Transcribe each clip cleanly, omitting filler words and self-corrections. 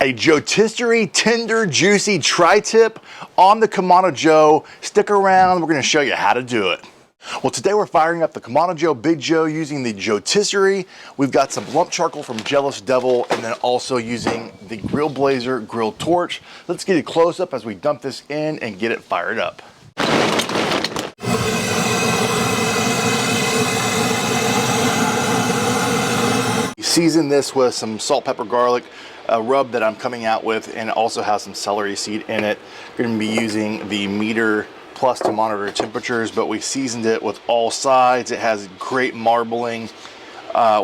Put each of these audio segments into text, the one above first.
A Joetisserie tender, juicy tri-tip on the Kamado Joe. Stick around, we're gonna show you how to do it. Well, today we're firing up the Kamado Joe Big Joe using the Joetisserie. We've got some lump charcoal from Jealous Devil and then also using the Grill Blazer grill torch. Let's get a close up as we dump this in and get it fired up. Season this with some salt, pepper, garlic, a rub that I'm coming out with, and it also has some celery seed in it. We're going to be using the meter plus to monitor temperatures, but we seasoned it with all sides. It has great marbling.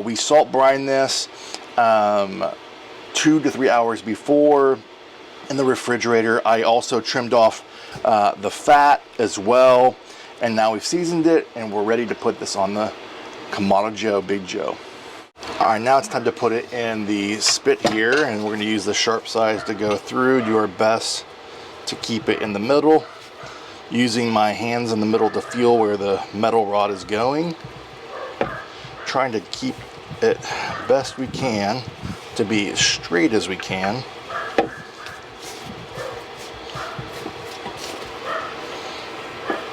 We salt brine this 2 to 3 hours before in the refrigerator. I also trimmed off the fat as well, and now we've seasoned it and we're ready to put this on the Kamado Joe Big Joe. All right, now it's time to put it in the spit here, and we're going to use the sharp sides to go through. Do our best to keep it in the middle, using my hands in the middle to feel where the metal rod is going. Trying to keep it best we can to be as straight as we can.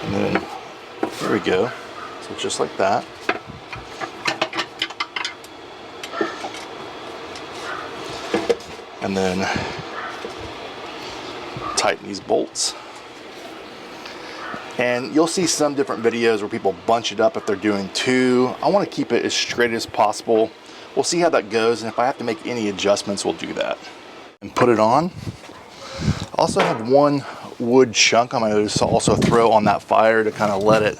And then here we go. So just like that. And then tighten these bolts. And you'll see some different videos where people bunch it up if they're doing two. I want to keep it as straight as possible. We'll see how that goes, and if I have to make any adjustments, we'll do that. And put it on. I also have one wood chunk I'm going to also throw on that fire to kind of let it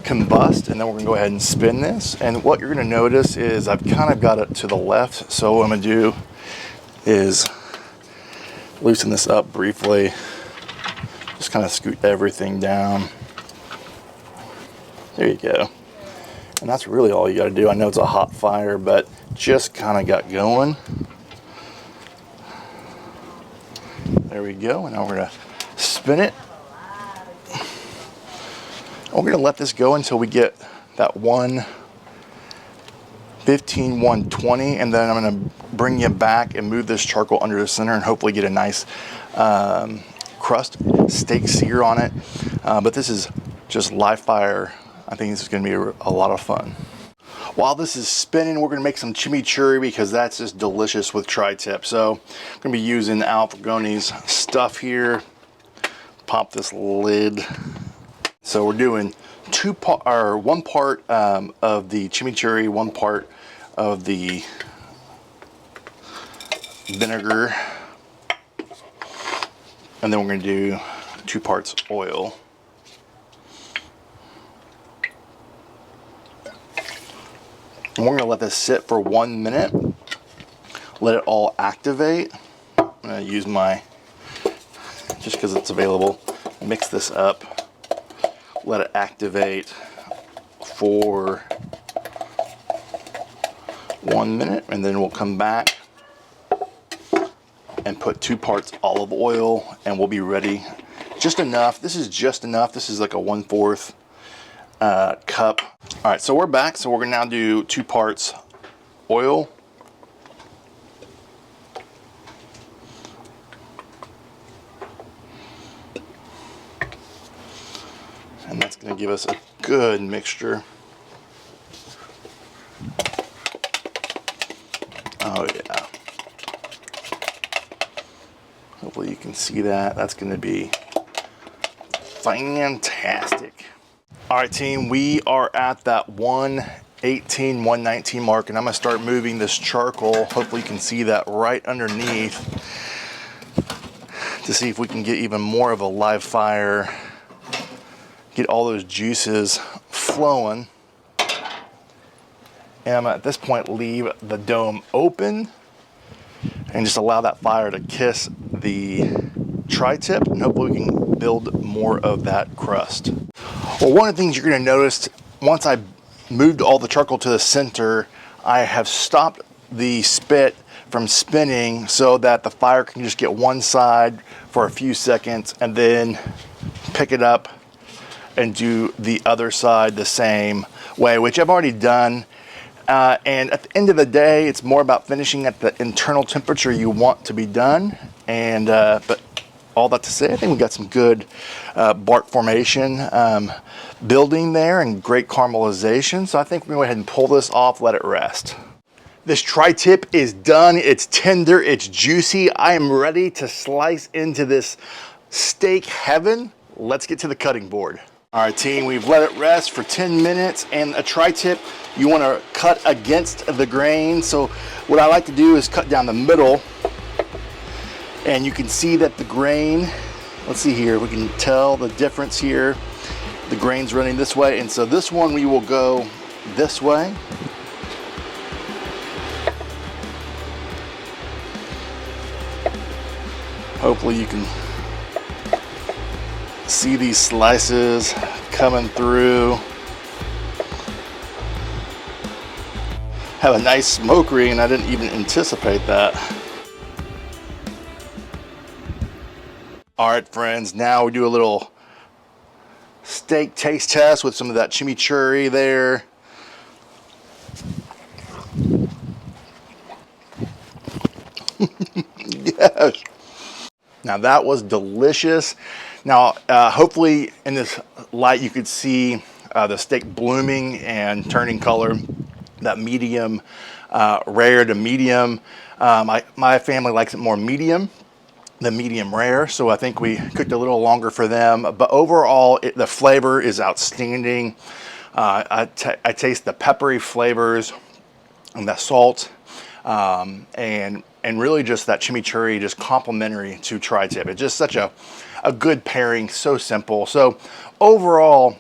combust, and then we're going to go ahead and spin this. And what you're going to notice is I've kind of got it to the left, so what I'm going to do is loosen this up briefly, just kind of scoot everything down. There you go. And that's really all you got to do. I know it's a hot fire, but just kind of got going. There we go. And now we're going to spin it. We're going to let this go until we get that 115, 120, and then I'm going to bring you back and move this charcoal under the center and hopefully get a nice crust steak sear on it. But this is just live fire. I think this is going to be a lot of fun. While this is spinning, we're going to make some chimichurri because that's just delicious with tri-tip. So I'm going to be using Al Fragoni's stuff here. Pop this lid. So we're doing one part of the chimichurri, 1 part of the vinegar, and then we're going to do 2 parts oil. And we're going to let this sit for 1 minute, let it all activate. I'm going to use my, just because it's available, mix this up. Let it activate for 1 minute, and then we'll come back and put 2 parts olive oil, and we'll be ready. Just enough. This is just enough. This is like a 1/4 cup. All right, so we're back. So we're gonna now do 2 parts oil. And that's going to give us a good mixture. Oh yeah. Hopefully you can see that. That's going to be fantastic. All right, team, we are at that 118, 119 mark, and I'm going to start moving this charcoal. Hopefully you can see that right underneath to see if we can get even more of a live fire. Get all those juices flowing. And I'm at this point leave the dome open and just allow that fire to kiss the tri-tip, and hopefully we can build more of that crust. Well, one of the things you're going to notice, once I moved all the charcoal to the center, I have stopped the spit from spinning so that the fire can just get one side for a few seconds and then pick it up and do the other side the same way, which I've already done. And at the end of the day, it's more about finishing at the internal temperature you want to be done. And but all that to say, I think we got some good bark formation building there and great caramelization. So I think we're going to go ahead and pull this off, let it rest. This tri-tip is done. It's tender, it's juicy. I am ready to slice into this steak heaven. Let's get to the cutting board. All right, team, we've let it rest for 10 minutes, and a tri-tip, you want to cut against the grain. So what I like to do is cut down the middle, and you can see that the grain, let's see here, we can tell the difference here. The grain's running this way, and so this one we will go this way. Hopefully you can see these slices coming through. Have a nice smoke ring, I didn't even anticipate that. All right, friends, now we do a little steak taste test with some of that chimichurri there. Yes. Now that was delicious. Now, hopefully in this light you could see the steak blooming and turning color, that medium rare to medium. My family likes it more medium than medium rare, so I think we cooked a little longer for them. But overall, the flavor is outstanding. I taste the peppery flavors and the salt, and really just that chimichurri, just complementary to tri-tip. It's just such a good pairing, so simple. So overall,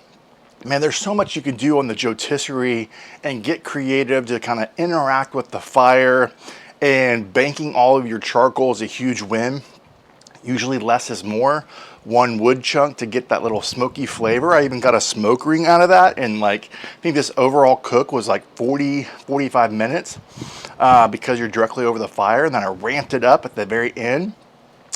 man, there's so much you can do on the Joetisserie and get creative to kind of interact with the fire, and banking all of your charcoal is a huge win. Usually less is more. One wood chunk to get that little smoky flavor. I even got a smoke ring out of that, and like I think this overall cook was like 45 minutes because you're directly over the fire. And then I ramped it up at the very end,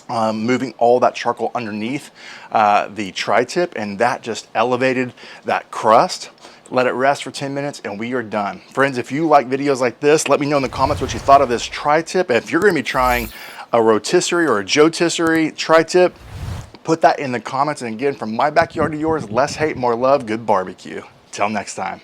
moving all that charcoal underneath the tri-tip, and that just elevated that crust. Let it rest for 10 minutes and we are done. Friends, if you like videos like this, let me know in the comments what you thought of this tri-tip. And if you're going to be trying a rotisserie or a Joetisserie tri-tip, put that in the comments. And again, from my backyard to yours, less hate, more love, good barbecue. Till next time.